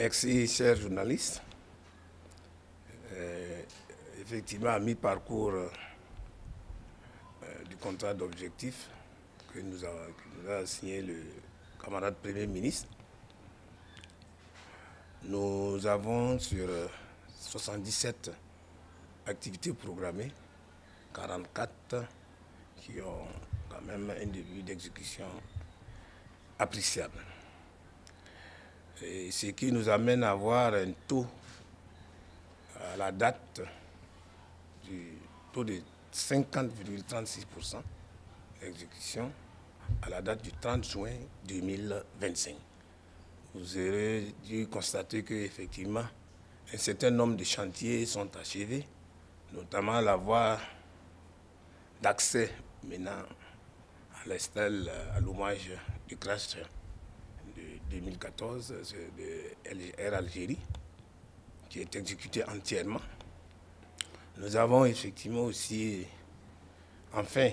Merci, chers journalistes. Effectivement, à mi-parcours du contrat d'objectif que nous a signé le camarade Premier ministre, nous avons sur 77 activités programmées, 44 qui ont quand même un début d'exécution appréciable. Et ce qui nous amène à avoir un taux à la date du taux de 50,36% d'exécution à la date du 30 juin 2025. Vous aurez dû constater qu'effectivement, un certain nombre de chantiers sont achevés, notamment la voie d'accès maintenant à l'Estelle, à l'hommage du crash de 2014 de Air Algérie, qui est exécuté entièrement. Nous avons effectivement aussi, enfin,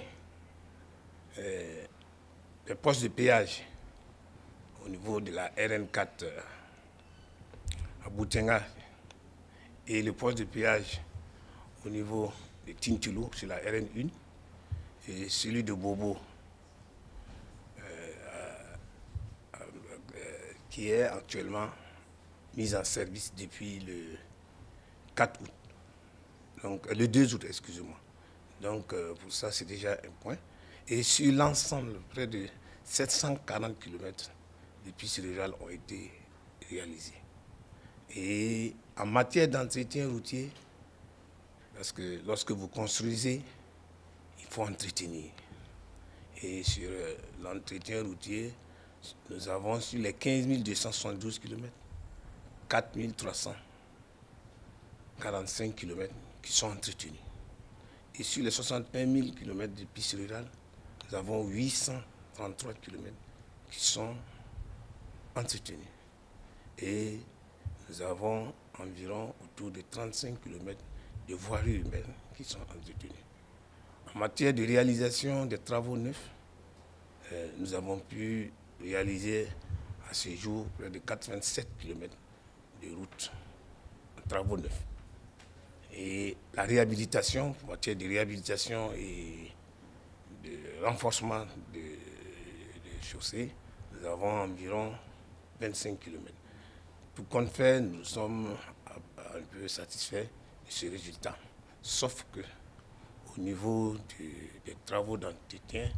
les postes de péage au niveau de la RN4 à Boutenga et le poste de péage au niveau de Tintulo sur la RN1 et celui de Bobo qui est actuellement mis en service depuis le 4 août. Donc, le 2 août, excusez-moi. Donc, pour ça, c'est déjà un point. Et sur l'ensemble, près de 740 km de pistes rurales ont été réalisées. Et en matière d'entretien routier, parce que lorsque vous construisez, il faut entretenir. Et sur l'entretien routier, nous avons sur les 15 272 km, 4 345 km qui sont entretenus. Et sur les 61 000 km de pistes rurales, nous avons 833 km qui sont entretenus. Et nous avons environ autour de 35 km de voiries urbaines qui sont entretenues. En matière de réalisation des travaux neufs, nous avons pu réaliser à ce jour près de 87 km de routes en travaux neufs. Et la réhabilitation, en matière de réhabilitation et de renforcement des chaussées, nous avons environ 25 km. Tout compte fait, nous sommes un peu satisfaits de ce résultat. Sauf que au niveau des travaux d'entretien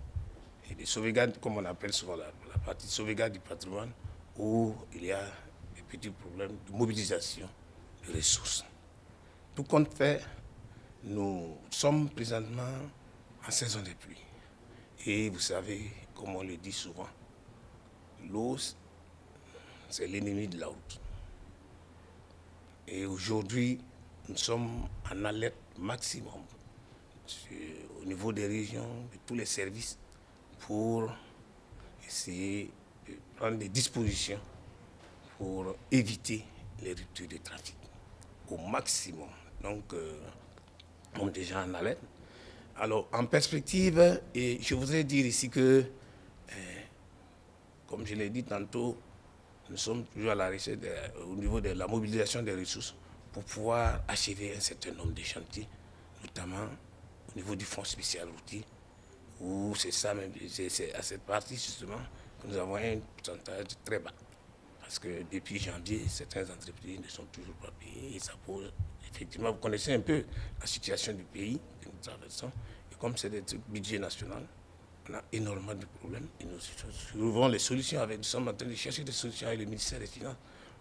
et des sauvegardes, comme on appelle souvent la partie sauvegarde du patrimoine, où il y a des petits problèmes de mobilisation de ressources. Tout compte fait, nous sommes présentement en saison de pluie. Et vous savez, comme on le dit souvent, l'eau, c'est l'ennemi de la route. Et aujourd'hui, nous sommes en alerte maximum au niveau des régions, de tous les services, pour essayer de prendre des dispositions pour éviter les ruptures de trafic au maximum. Donc, nous sommes déjà en alerte. Alors, en perspective, et je voudrais dire ici que, comme je l'ai dit tantôt, nous sommes toujours à la recherche au niveau de la mobilisation des ressources pour pouvoir achever un certain nombre de chantiers, notamment au niveau du fonds spécial routier, où c'est ça même, c'est à cette partie justement que nous avons un pourcentage très bas. Parce que depuis janvier, certaines entreprises ne sont toujours pas payées et ça pose, effectivement, vous connaissez un peu la situation du pays que nous traversons. Et comme c'est des budgets nationaux, on a énormément de problèmes et nous trouvons les solutions nous sommes en train de chercher des solutions avec le ministère des Finances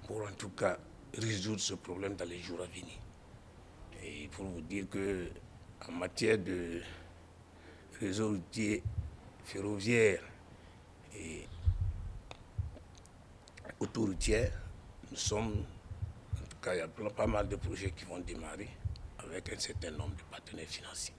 pour en tout cas résoudre ce problème dans les jours à venir. Et pour vous dire que en matière de réseau routier ferroviaire et autoroutière, nous sommes, en tout cas, il y a pas mal de projets qui vont démarrer avec un certain nombre de partenaires financiers.